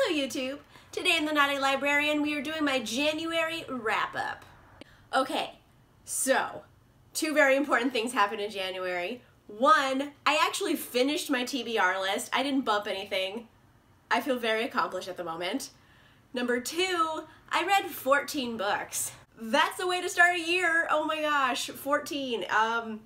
Hello YouTube! Today in the Naughty Librarian we are doing my January wrap-up. Okay, so two very important things happened in January. One, I actually finished my TBR list. I didn't bump anything. I feel very accomplished at the moment. Number two, I read 14 books. That's the way to start a year. Oh my gosh, 14. I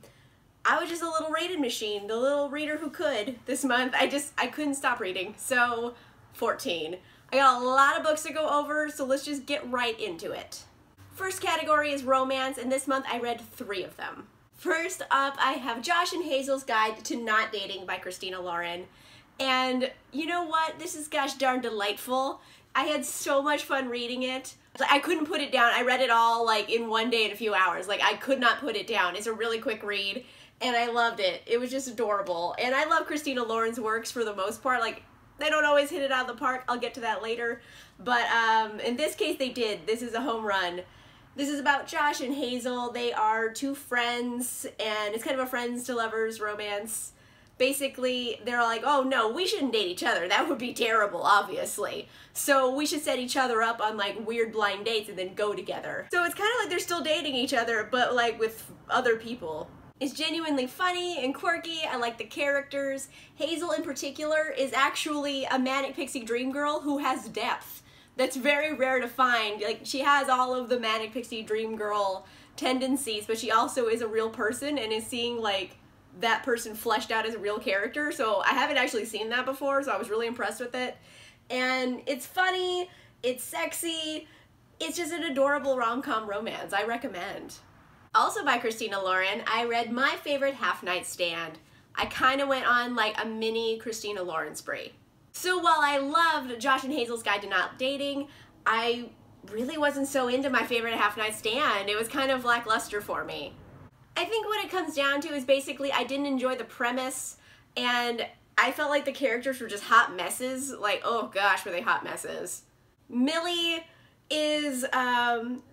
was just a little rated machine, the little reader who could this month. I couldn't stop reading, so 14. I got a lot of books to go over, so let's just get right into it. First category is romance, and this month I read 3 of them. First up, I have Josh and Hazel's Guide to Not Dating by Christina Lauren. And you know what? This is gosh darn delightful. I had so much fun reading it. I couldn't put it down. I read it all like in one day in a few hours. Like I could not put it down. It's a really quick read and I loved it. It was just adorable. And I love Christina Lauren's works for the most part. Like they don't always hit it out of the park. I'll get to that later. But in this case they did. This is a home run. This is about Josh and Hazel. They are 2 friends and it's kind of a friends to lovers romance. Basically, they're like, oh no, we shouldn't date each other. That would be terrible, obviously. So we should set each other up on like weird blind dates and then go together. So it's kind of like they're still dating each other, but like with other people. It's genuinely funny and quirky. I like the characters. Hazel in particular is actually a manic pixie dream girl who has depth. That's very rare to find. Like she has all of the manic pixie dream girl tendencies, but she also is a real person and is seeing like that person fleshed out as a real character. So I haven't actually seen that before, so I was really impressed with it. And it's funny, it's sexy, it's just an adorable rom-com romance. I recommend. Also by Christina Lauren, I read My Favorite Half-Night Stand. I kind of went on like a mini Christina Lauren spree. So while I loved Josh and Hazel's Guide to Not Dating, I really wasn't so into My Favorite Half-Night Stand. It was kind of lackluster for me. I think what it comes down to is basically I didn't enjoy the premise and I felt like the characters were just hot messes. Like, oh gosh, were they hot messes. Millie is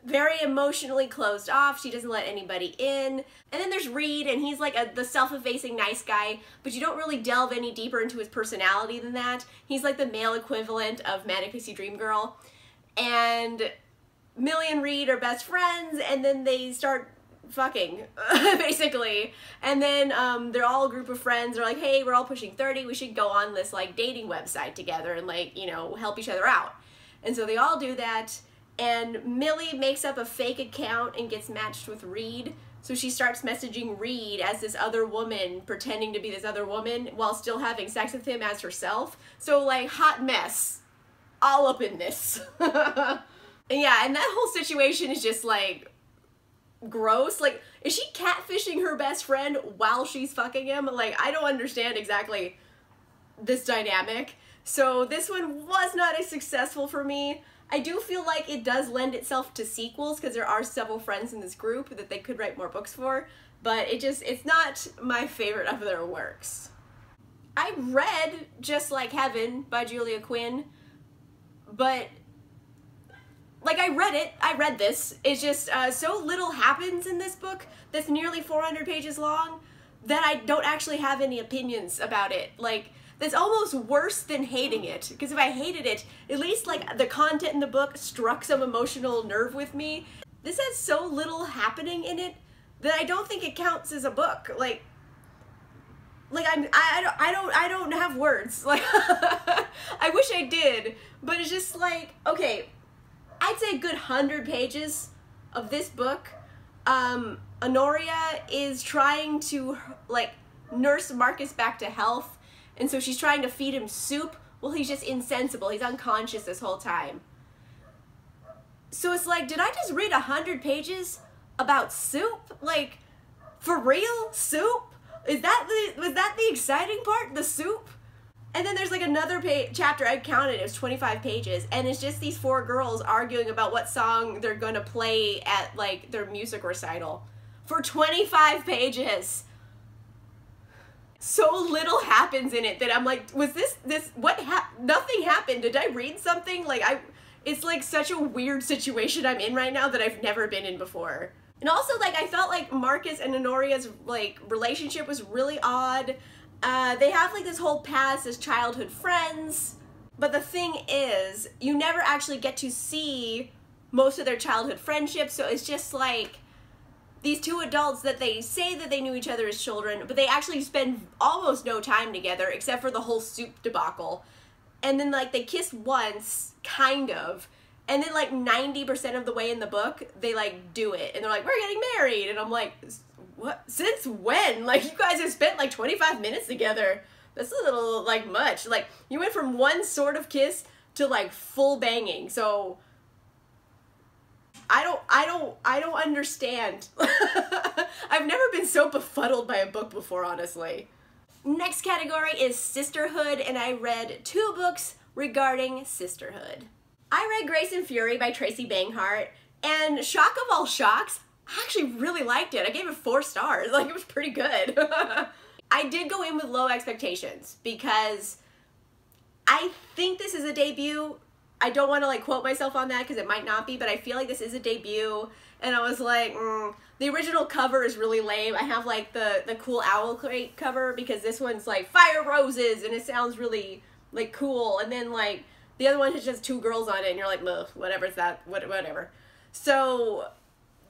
very emotionally closed off. She doesn't let anybody in. And then there's Reed and he's like the self-effacing nice guy, but you don't really delve any deeper into his personality than that. He's like the male equivalent of Manic Pixie Dream Girl. And Millie and Reed are best friends and then they start fucking basically, and then they're all a group of friends. They're like, hey, we're all pushing 30, we should go on this like dating website together and like, you know, help each other out. And so they all do that, and Millie makes up a fake account and gets matched with Reed. So she starts messaging Reed as this other woman, pretending to be this other woman while still having sex with him as herself. So like hot mess all up in this. And yeah, and that whole situation is just like gross. Like, is she catfishing her best friend while she's fucking him? Like, I don't understand exactly this dynamic. So this one was not as successful for me. I do feel like it does lend itself to sequels because there are several friends in this group that they could write more books for, but it's not my favorite of their works. I read Just Like Heaven by Julia Quinn, but like I read this, it's just so little happens in this book that's nearly 400 pages long that I don't actually have any opinions about it. Like, that's almost worse than hating it, because if I hated it, at least like the content in the book struck some emotional nerve with me. This has so little happening in it that I don't think it counts as a book. Like I don't have words. Like I wish I did, but it's just like, okay, I'd say a good 100 pages of this book, Honoria is trying to like nurse Marcus back to health, and so she's trying to feed him soup. Well, he's just insensible. He's unconscious this whole time. So it's like, did I just read 100 pages about soup? Like, for real? Soup? Was that the exciting part? The soup? And then there's like another chapter, I counted, it was 25 pages, and it's just these 4 girls arguing about what song they're gonna play at like their music recital. For 25 pages. So little happens in it that I'm like, was nothing happened. Did I read something? Like it's like such a weird situation I'm in right now that I've never been in before. And also like I felt like Marcus and Honoria's like relationship was really odd. They have like this whole past as childhood friends, But the thing is, you never actually get to see most of their childhood friendships, so it's just like these two adults that they say that they knew each other as children, but they actually spend almost no time together except for the whole soup debacle. And then like they kiss once, kind of, and then like 90% of the way in the book, they like do it. And they're like, we're getting married. And I'm like, what? Since when? Like, you guys have spent like 25 minutes together. That's a little like much. Like, you went from one sort of kiss to like full banging. So I don't understand. I've never been so befuddled by a book before, honestly. Next category is Sisterhood, and I read 2 books regarding sisterhood. I read Grace and Fury by Tracy Banghart, and shock of all shocks, I actually really liked it. I gave it 4 stars. Like, it was pretty good. I did go in with low expectations because I think this is a debut. I don't want to like quote myself on that because it might not be, but I feel like this is a debut, and I was like, the original cover is really lame. I have like the cool owl crate cover because this one's like fire roses and it sounds really like cool, and then like the other one has just 2 girls on it and you're like, whatever, it's that, whatever. So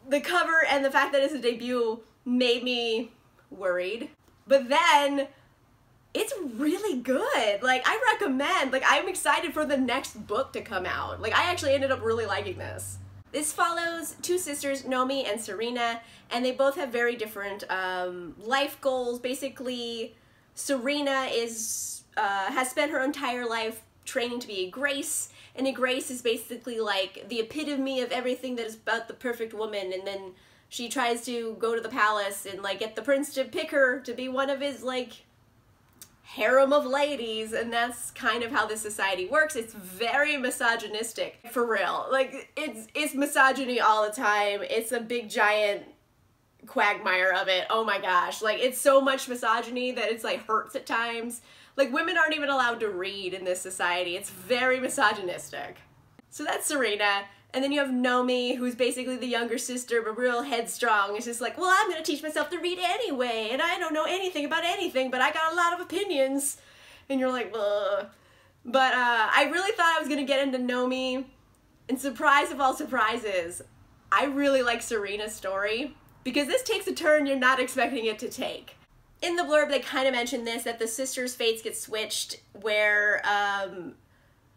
the cover and the fact that it's a debut made me worried, but then it's really good. Like, I recommend. Like, I'm excited for the next book to come out. Like, I actually ended up really liking this. This follows 2 sisters, Nomi and Serena, and they both have very different life goals. Basically, Serena is has spent her entire life training to be a Grace, and a Grace is basically like the epitome of everything that is about the perfect woman, and then she tries to go to the palace and like get the prince to pick her to be one of his like harem of ladies, and that's kind of how this society works. It's very misogynistic, for real. Like, it's misogyny all the time. It's a big giant quagmire of it. Oh my gosh. Like, it's so much misogyny that it's like hurts at times. Like, women aren't even allowed to read in this society. It's very misogynistic. So that's Serena. And then you have Nomi, who's basically the younger sister, but real headstrong. It's just like, well, I'm going to teach myself to read anyway, and I don't know anything about anything, but I got a lot of opinions. And you're like, ugh. But I really thought I was going to get into Nomi, and surprise of all surprises, I really like Serena's story, because this takes a turn you're not expecting it to take. In the blurb, they kind of mentioned this, that the sisters' fates get switched, where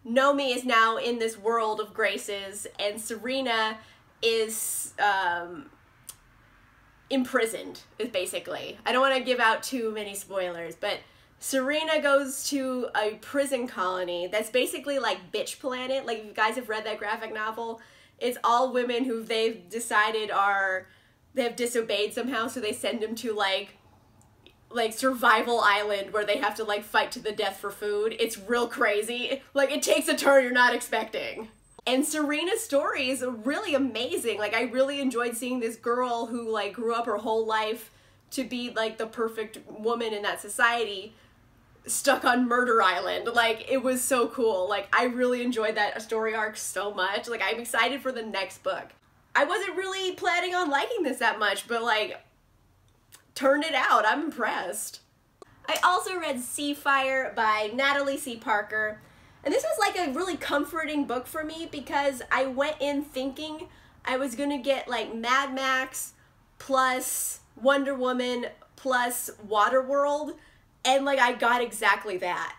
Nomi is now in this world of Graces, and Serena is imprisoned, basically. I don't want to give out too many spoilers, but Serena goes to a prison colony that's basically like Bitch Planet. Like, if you guys have read that graphic novel, it's all women who they've decided they have disobeyed somehow, so they send them to like survival island where they have to like fight to the death for food. It's real crazy. Like, it takes a turn you're not expecting. And Serena's story is really amazing. Like, I really enjoyed seeing this girl who like grew up her whole life to be like the perfect woman in that society stuck on Murder Island. Like, it was so cool. Like, I really enjoyed that story arc so much. Like, I'm excited for the next book. I wasn't really planning on liking this that much, but like, turned it out. I'm impressed. I also read Seafire by Natalie C. Parker, and this was like a really comforting book for me because I went in thinking I was gonna get like Mad Max plus Wonder Woman plus Waterworld, and like I got exactly that.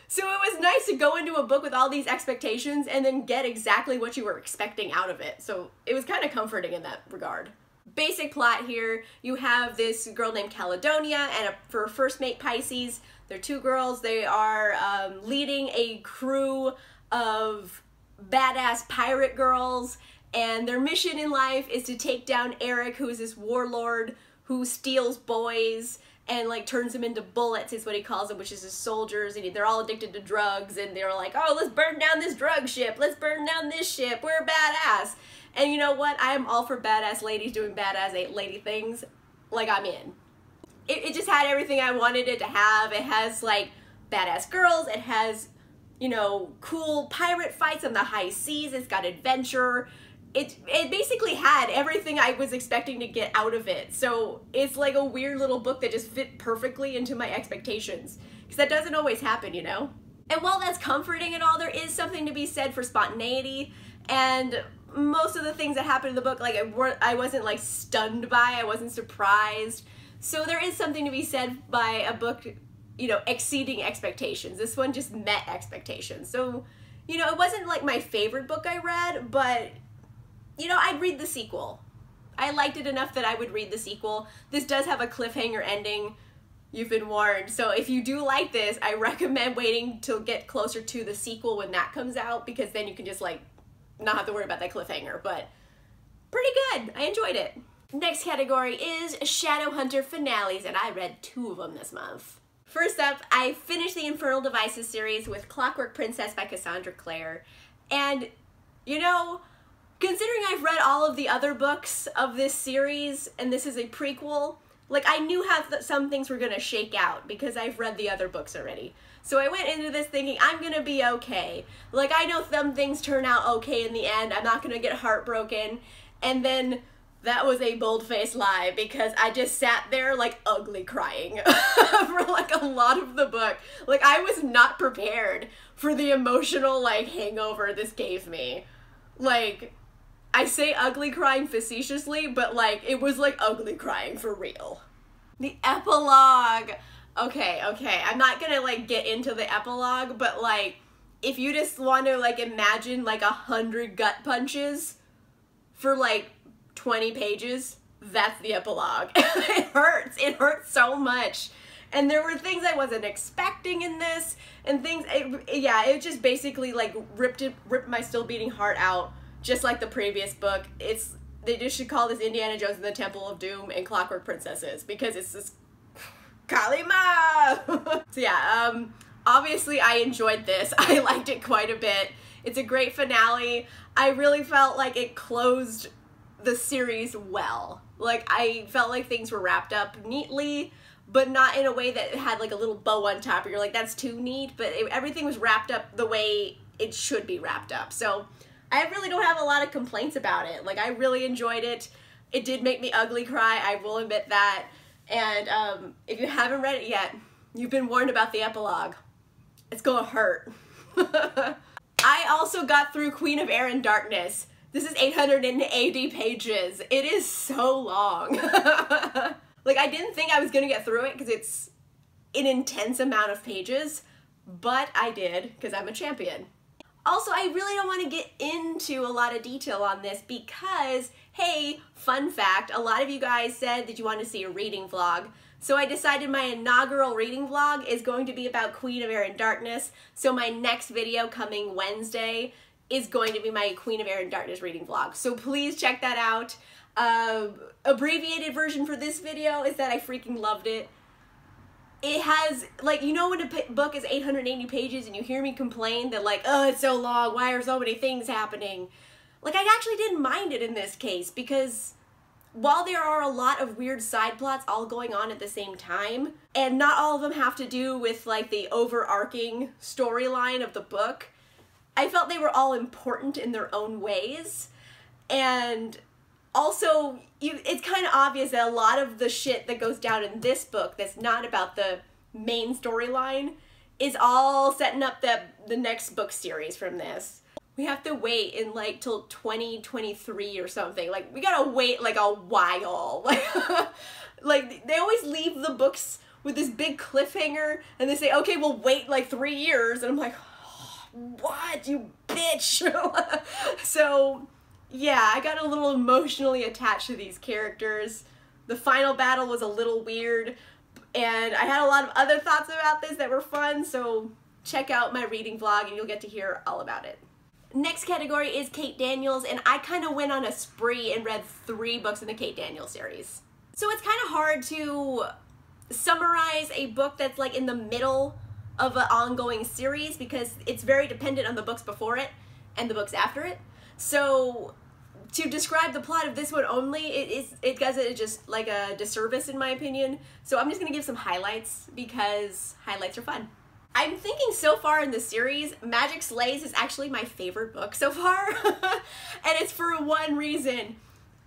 So it was nice to go into a book with all these expectations and then get exactly what you were expecting out of it. So it was kind of comforting in that regard. Basic plot here, you have this girl named Caledonia and for first mate Pisces. They're 2 girls. They are leading a crew of badass pirate girls, and their mission in life is to take down Eric, who is this warlord who steals boys and like turns them into bullets, is what he calls them, which is his soldiers, and they're all addicted to drugs, and they're like, oh, let's burn down this drug ship, let's burn down this ship, we're badass. And you know what? I am all for badass ladies doing badass lady things. Like, I'm in. It just had everything I wanted it to have. It has, like, badass girls. It has, you know, cool pirate fights on the high seas. It's got adventure. It basically had everything I was expecting to get out of it. So it's like a weird little book that just fit perfectly into my expectations. Because that doesn't always happen, you know? And while that's comforting and all, there is something to be said for spontaneity, and most of the things that happen in the book, like, I wasn't like stunned by, I wasn't surprised. So there is something to be said by a book, you know, exceeding expectations. This one just met expectations. So, you know, it wasn't like my favorite book I read, but, you know, I'd read the sequel. I liked it enough that I would read the sequel. This does have a cliffhanger ending. You've been warned. So if you do like this, I recommend waiting till get closer to the sequel when that comes out, because then you can just like not have to worry about that cliffhanger. But pretty good. I enjoyed it. Next category is Shadowhunter Finales, and I read 2 of them this month. First up, I finished the Infernal Devices series with Clockwork Princess by Cassandra Clare. And, you know, considering I've read all of the other books of this series, and this is a prequel, like, I knew how some things were gonna shake out because I've read the other books already. So I went into this thinking, I'm gonna be okay. Like, I know some things turn out okay in the end. I'm not gonna get heartbroken. And then that was a bold-faced lie, because I just sat there, like, ugly crying for, like, a lot of the book. Like, I was not prepared for the emotional, like, hangover this gave me. Like, I say ugly crying facetiously, but, like, it was, like, ugly crying for real. The epilogue. Okay, I'm not gonna, like, get into the epilogue, but, like, if you just want to, like, imagine, like, 100 gut punches for, like, 20 pages, that's the epilogue. It hurts so much. And there were things I wasn't expecting in this, and things, it just basically, like, ripped my still beating heart out, just like the previous book. They just should call this Indiana Jones and the Temple of Doom and Clockwork Princesses, because it's this Kalima! So yeah, obviously I enjoyed this. I liked it quite a bit. It's a great finale. I really felt like it closed the series well. Like, I felt like things were wrapped up neatly, but not in a way that it had like a little bow on top, or you're like, that's too neat, but everything was wrapped up the way it should be wrapped up. So I really don't have a lot of complaints about it. Like, I really enjoyed it. It did make me ugly cry, I will admit that. And if you haven't read it yet, you've been warned about the epilogue. It's gonna hurt. I also got through Queen of Air and Darkness. This is 880 pages. It is so long. Like, I didn't think I was gonna get through it because it's an intense amount of pages, but I did, because I'm a champion. Also, I really don't want to get into a lot of detail on this because, hey, fun fact, a lot of you guys said that you want to see a reading vlog. So I decided my inaugural reading vlog is going to be about Queen of Air and Darkness. So my next video coming Wednesday is going to be my Queen of Air and Darkness reading vlog. So please check that out. Abbreviated version for this video is that I freaking loved it. It has, like, you know when a book is 880 pages and you hear me complain that, like, oh, it's so long, why are so many things happening? Like, I actually didn't mind it in this case, because while there are a lot of weird side plots all going on at the same time, and not all of them have to do with, like, the overarching storyline of the book, I felt they were all important in their own ways. And also, it's kind of obvious that a lot of the shit that goes down in this book that's not about the main storyline is all setting up the next book series from this. We have to wait in, like, till 2023 or something. Like, we gotta wait, like, a while. Like, they always leave the books with this big cliffhanger, and they say, okay, we'll wait, like, 3 years. And I'm like, oh, what, you bitch? So yeah, I got a little emotionally attached to these characters. The final battle was a little weird, and I had a lot of other thoughts about this that were fun, so check out my reading vlog and you'll get to hear all about it. Next category is Kate Daniels, and I kind of went on a spree and read 3 books in the Kate Daniels series. So it's kind of hard to summarize a book that's, like, in the middle of an ongoing series, because it's very dependent on the books before it and the books after it. So to describe the plot of this one only, it does it just like a disservice in my opinion. So I'm just gonna give some highlights because highlights are fun. I'm thinking so far in the series, Magic Slays is actually my favorite book so far. And it's for one reason.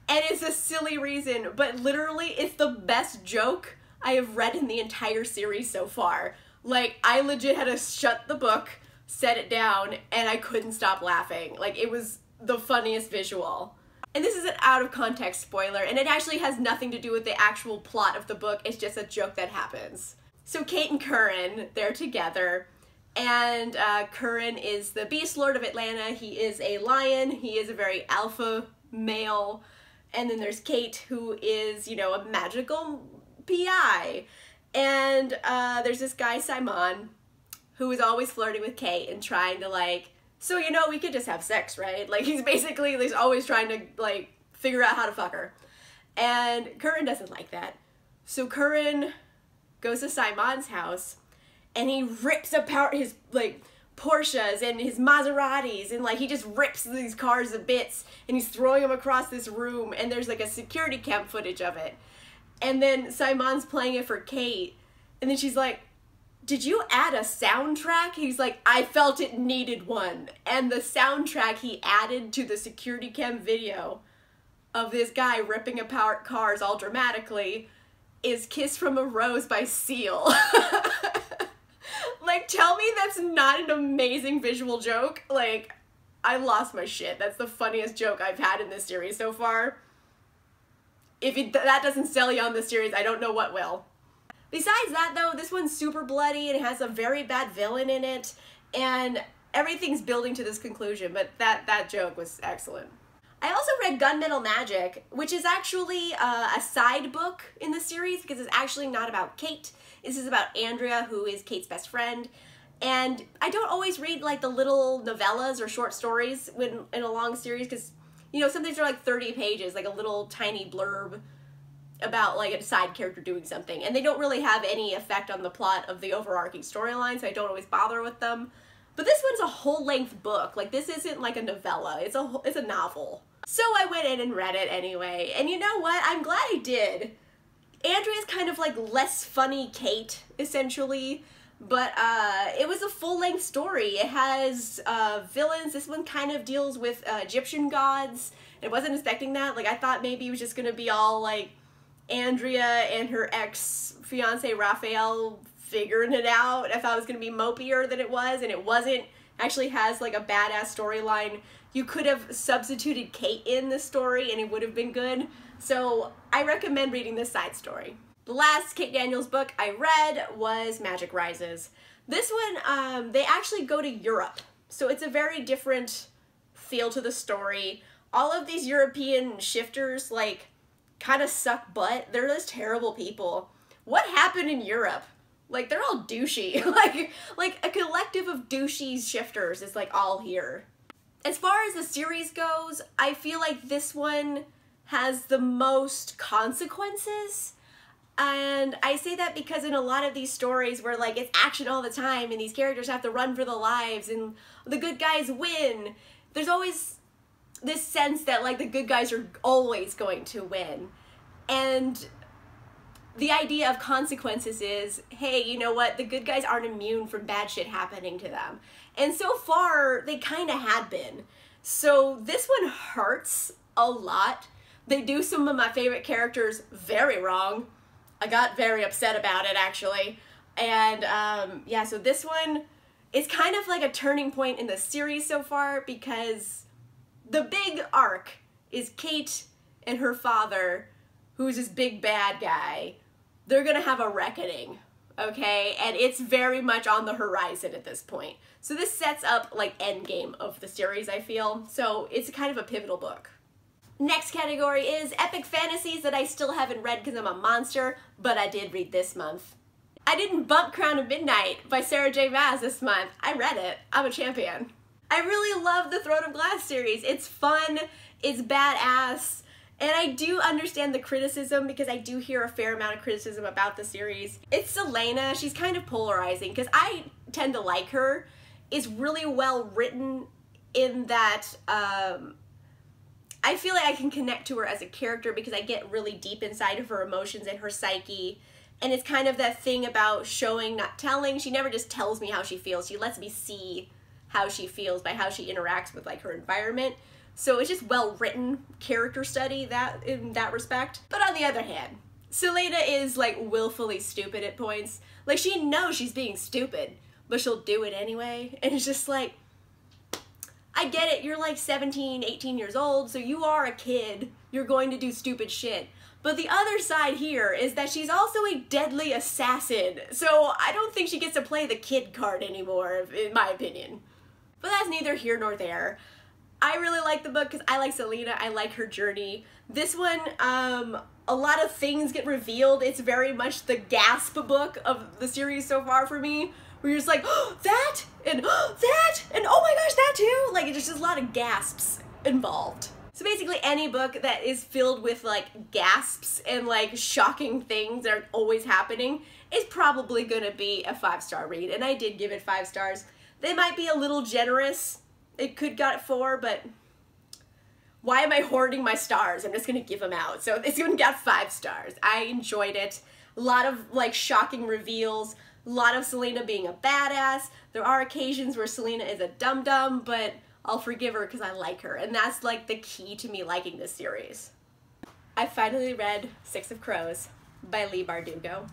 And it's a silly reason, but literally it's the best joke I have read in the entire series so far. Like, I legit had to shut the book, set it down, and I couldn't stop laughing. Like, it was the funniest visual. And this is an out of context spoiler, and it actually has nothing to do with the actual plot of the book, it's just a joke that happens. So Kate and Curran, they're together, and Curran is the Beast Lord of Atlanta. He is a lion, he is a very alpha male, and then there's Kate, who is, you know, a magical PI. And there's this guy, Simon, who is always flirting with Kate and trying to, like, so, you know, we could just have sex, right? Like, he's always trying to, like, figure out how to fuck her. And Curran doesn't like that. So Curran goes to Simon's house, and he rips apart his, like, Porsches and his Maseratis, and, like, he just rips these cars to bits, and he's throwing them across this room, and there's, like, a security cam footage of it. And then Simon's playing it for Kate, and then she's like, did you add a soundtrack? He's like, I felt it needed one. And the soundtrack he added to the security cam video of this guy ripping apart cars all dramatically is Kiss from a Rose by Seal. Like, tell me that's not an amazing visual joke. Like, I lost my shit. That's the funniest joke I've had in this series so far. If that doesn't sell you on this series, I don't know what will. Besides that, though, this one's super bloody and it has a very bad villain in it, and everything's building to this conclusion, but that joke was excellent. I also read Gunmetal Magic, which is actually a side book in the series because it's actually not about Kate. This is about Andrea, who is Kate's best friend. And I don't always read, like, the little novellas or short stories in a long series because, you know, sometimes they're like 30 pages, like a little tiny blurb about, like, a side character doing something. And they don't really have any effect on the plot of the overarching storyline, so I don't always bother with them. But this one's a whole-length book. Like, this isn't like a novella. It's a novel. So I went in and read it anyway. And you know what? I'm glad I did. Andrea's kind of like less funny Kate, essentially. But it was a full-length story. It has villains. This one kind of deals with Egyptian gods. I wasn't expecting that. Like, I thought maybe it was just going to be all, like, Andrea and her ex-fiance Raphael figuring it out. I thought it was going to be mopier than it was, and it wasn't. Actually has, like, a badass storyline. You could have substituted Kate in the story, and it would have been good. So I recommend reading this side story. The last Kate Daniels book I read was Magic Rises. This one, they actually go to Europe. So it's a very different feel to the story. All of these European shifters, like, kind of suck butt. They're just terrible people. What happened in Europe? Like, they're all douchey. like a collective of douchey shifters is, like, all here. As far as the series goes, I feel like this one has the most consequences. And I say that because in a lot of these stories where, like, it's action all the time and these characters have to run for their lives and the good guys win, there's always this sense that, like, the good guys are always going to win. And the idea of consequences is, hey, you know what? The good guys aren't immune from bad shit happening to them. And so far, they kind of had been. So this one hurts a lot. They do some of my favorite characters very wrong. I got very upset about it, actually. And yeah, so this one is kind of like a turning point in the series so far because the big arc is Kate and her father, who's this big bad guy. They're gonna have a reckoning, okay? And it's very much on the horizon at this point. So this sets up, like, endgame of the series, I feel. So it's kind of a pivotal book. Next category is epic fantasies that I still haven't read because I'm a monster, but I did read this month. I didn't bump Crown of Midnight by Sarah J. Maas this month. I read it. I'm a champion. I really love the Throne of Glass series. It's fun, it's badass, and I do understand the criticism because I do hear a fair amount of criticism about the series. It's Selena. She's kind of polarizing because I tend to like her. It's really well written in that I feel like I can connect to her as a character because I get really deep inside of her emotions and her psyche. And it's kind of that thing about showing, not telling. She never just tells me how she feels. She lets me see how she feels by how she interacts with, like, her environment. So it's just well-written character study in that respect. But on the other hand, Selena is like willfully stupid at points. Like she knows she's being stupid, but she'll do it anyway. And it's just like, I get it, you're like 17, 18 years old, so you are a kid. You're going to do stupid shit. But the other side here is that she's also a deadly assassin. So I don't think she gets to play the kid card anymore, in my opinion. But that's neither here nor there. I really like the book because I like Selena. I like her journey. This one, a lot of things get revealed. It's very much the gasp book of the series so far for me, where you're just like, oh, that, and oh, that, and oh my gosh, that too. Like, there's just a lot of gasps involved. So basically any book that is filled with like gasps and like shocking things that are always happening is probably gonna be a 5-star read, and I did give it 5 stars. They might be a little generous. It could got it 4, but why am I hoarding my stars? I'm just gonna give them out. So this one got 5 stars. I enjoyed it. A lot of like shocking reveals, a lot of Selena being a badass. There are occasions where Selena is a dum-dum, but I'll forgive her because I like her, and that's like the key to me liking this series. I finally read 6 of Crows by Leigh Bardugo.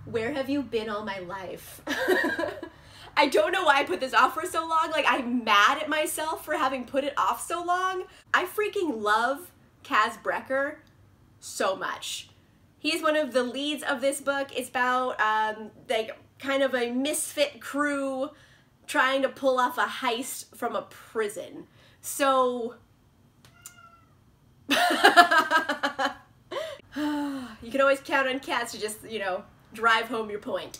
Where have you been all my life? I don't know why I put this off for so long. Like, I'm mad at myself for having put it off so long. I freaking love Kaz Brekker so much. He's one of the leads of this book. It's about like kind of a misfit crew trying to pull off a heist from a prison. So you can always count on Kaz to just, you know, drive home your point.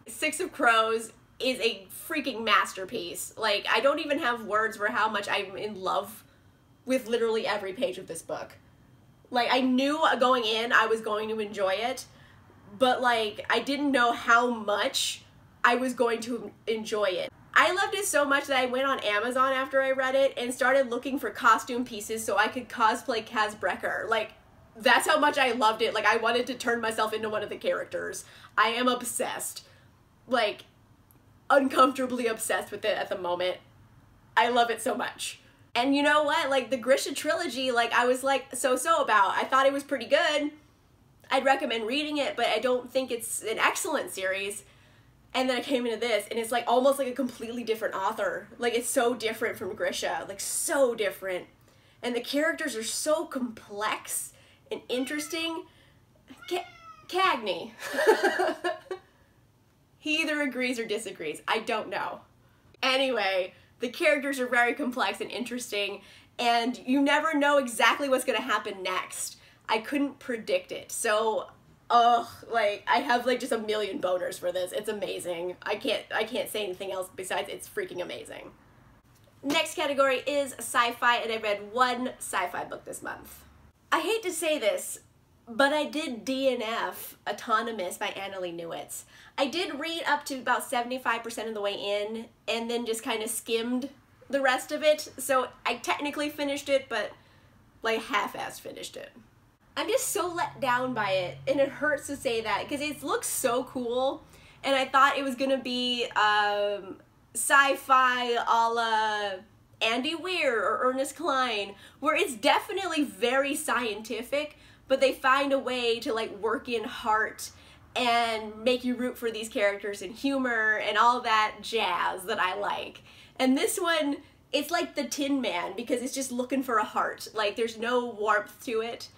6 of Crows is a freaking masterpiece. Like, I don't even have words for how much I'm in love with literally every page of this book. Like, I knew going in I was going to enjoy it, but like, I didn't know how much I was going to enjoy it. I loved it so much that I went on Amazon after I read it and started looking for costume pieces so I could cosplay Kaz Brekker. Like, that's how much I loved it. Like, I wanted to turn myself into one of the characters. I am obsessed. Like, uncomfortably obsessed with it at the moment. I love it so much. And you know what? Like, the Grisha trilogy, like, I was like so-so about. I thought it was pretty good. I'd recommend reading it, but I don't think it's an excellent series. And then I came into this, and it's like almost like a completely different author. Like, it's so different from Grisha, like so different. And the characters are so complex and interesting. Cagney. He either agrees or disagrees. I don't know. Anyway, the characters are very complex and interesting, and you never know exactly what's gonna happen next. I couldn't predict it. So, like, I have like just a million boners for this. It's amazing. I can't say anything else besides it's freaking amazing. Next category is sci-fi, and I read 1 sci-fi book this month. I hate to say this, but I did DNF Autonomous by Annalee Newitz. I did read up to about 75% of the way in, and then just kind of skimmed the rest of it. So I technically finished it, but like half-assed finished it. I'm just so let down by it, and it hurts to say that because it looks so cool, and I thought it was gonna be sci-fi a la Andy Weir or Ernest Cline, where it's definitely very scientific, but they find a way to like work in heart and make you root for these characters and humor and all that jazz that I like. And this one, it's like the Tin Man because it's just looking for a heart. Like, there's no warmth to it.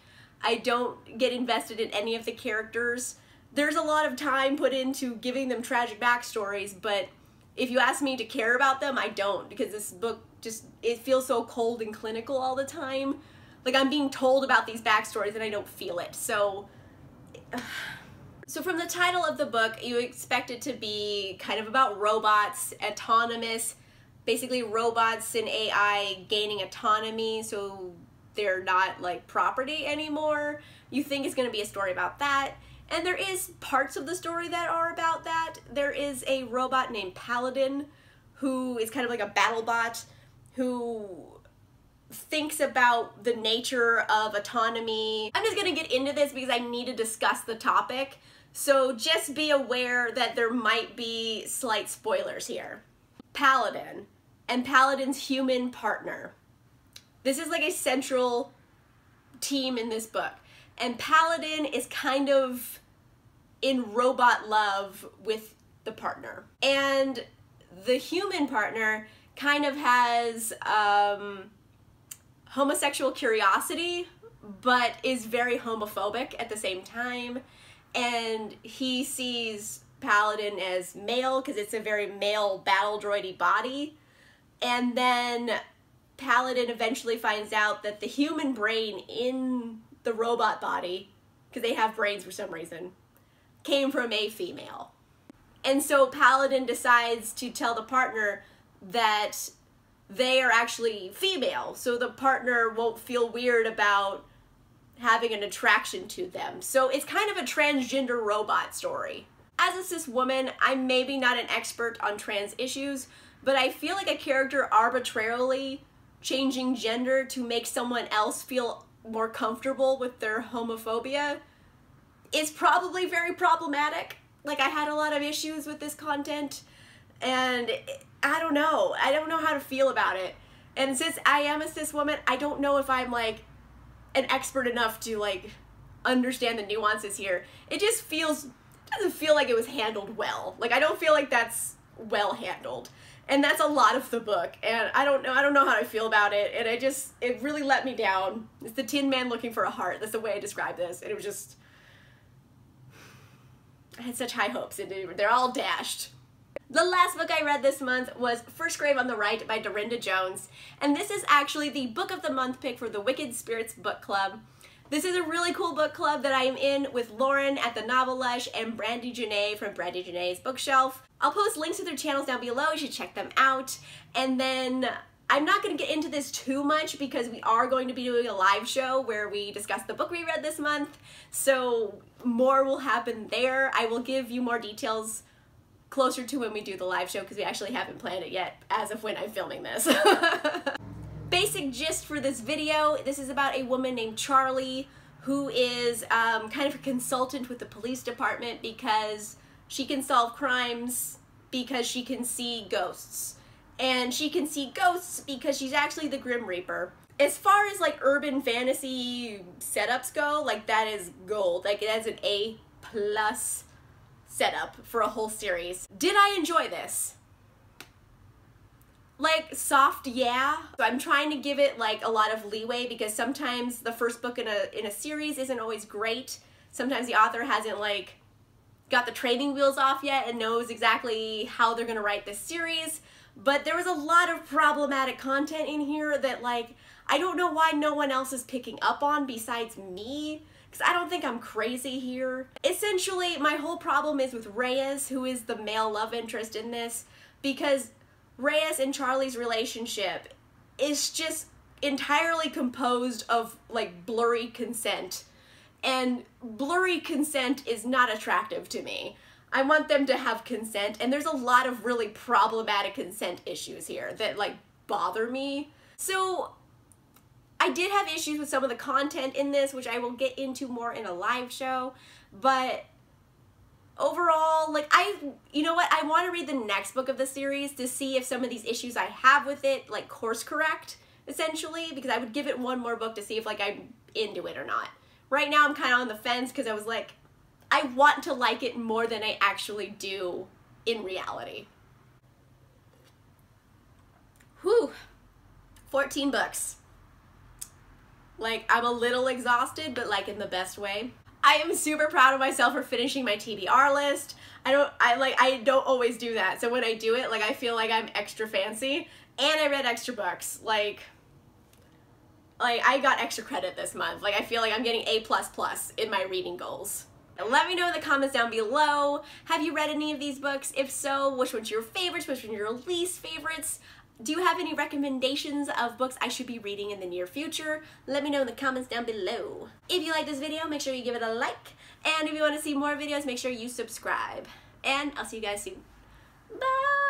I don't get invested in any of the characters. There's a lot of time put into giving them tragic backstories, but if you ask me to care about them, I don't, because this book just, it feels so cold and clinical all the time. Like, I'm being told about these backstories and I don't feel it. So from the title of the book, you expect it to be kind of about robots, autonomous, basically robots and AI gaining autonomy, so they're not like property anymore. You think it's going to be a story about that. And there is parts of the story that are about that. There is a robot named Paladin who is kind of like a battle bot who thinks about the nature of autonomy. I'm just going to get into this because I need to discuss the topic. So just be aware that there might be slight spoilers here. Paladin and Paladin's human partner. This is like a central team in this book. and Paladin is kind of in robot love with the partner. And the human partner kind of has homosexual curiosity, but is very homophobic at the same time. And he sees Paladin as male because it's a very male battle droidy body. And then Paladin eventually finds out that the human brain in the robot body, because they have brains for some reason, came from a female. And so Paladin decides to tell the partner that they are actually female, so the partner won't feel weird about having an attraction to them. So it's kind of a transgender robot story. As a cis woman, I'm maybe not an expert on trans issues, but I feel like a character arbitrarily changing gender to make someone else feel more comfortable with their homophobia is probably very problematic. Like, I had a lot of issues with this content, and I don't know how to feel about it. And since I am a cis woman, I don't know if I'm like an expert enough to like understand the nuances here. It just doesn't feel like it was handled well. Like, I don't feel like that's well handled. And that's a lot of the book, and I don't know how I feel about it, and it really let me down. It's the Tin Man looking for a heart. That's the way I describe this, and it was just, I had such high hopes, and they're all dashed. The last book I read this month was First Grave on the Right by Dorinda Jones, and this is actually the Book of the Month pick for the Wicked Spirits Book Club. This is a really cool book club that I am in with Lauren at the Novel Lush and Brandy Janae from Brandy Janae's Bookshelf. I'll post links to their channels down below, you should check them out. And then I'm not going to get into this too much because we are going to be doing a live show where we discuss the book we read this month, so more will happen there. I will give you more details closer to when we do the live show because we actually haven't planned it yet as of when I'm filming this. Basic gist for this video, this is about a woman named Charlie who is kind of a consultant with the police department because she can solve crimes because she can see ghosts. And she can see ghosts because she's actually the Grim Reaper. As far as like urban fantasy setups go, like that is gold. Like it has an A+ setup for a whole series. Did I enjoy this? Like, soft, yeah. So I'm trying to give it like a lot of leeway because sometimes the first book in a series isn't always great. Sometimes the author hasn't like got the training wheels off yet and knows exactly how they're gonna write this series. But there was a lot of problematic content in here that like, I don't know why no one else is picking up on besides me, because I don't think I'm crazy here. Essentially, my whole problem is with Reyes, who is the male love interest in this, because Reyes and Charlie's relationship is just entirely composed of like blurry consent, and blurry consent is not attractive to me. I want them to have consent, and there's a lot of really problematic consent issues here that like bother me. So I did have issues with some of the content in this, which I will get into more in a live show, but overall, like, you know what, I want to read the next book of the series to see if some of these issues I have with it, like, course correct, essentially, because I would give it one more book to see if, like, I'm into it or not. Right now, I'm kind of on the fence because I was like, I want to like it more than I actually do in reality. Whew. 14 books. Like, I'm a little exhausted, but, like, in the best way. I am super proud of myself for finishing my TBR list. I don't always do that. So when I do it, like, I feel like I'm extra fancy. And I read extra books. Like I got extra credit this month. Like, I feel like I'm getting A++ in my reading goals. Let me know in the comments down below. Have you read any of these books? If so, which one's your favorites? Which one's your least favorites? Do you have any recommendations of books I should be reading in the near future? Let me know in the comments down below. If you like this video, make sure you give it a like. And if you want to see more videos, make sure you subscribe. And I'll see you guys soon. Bye!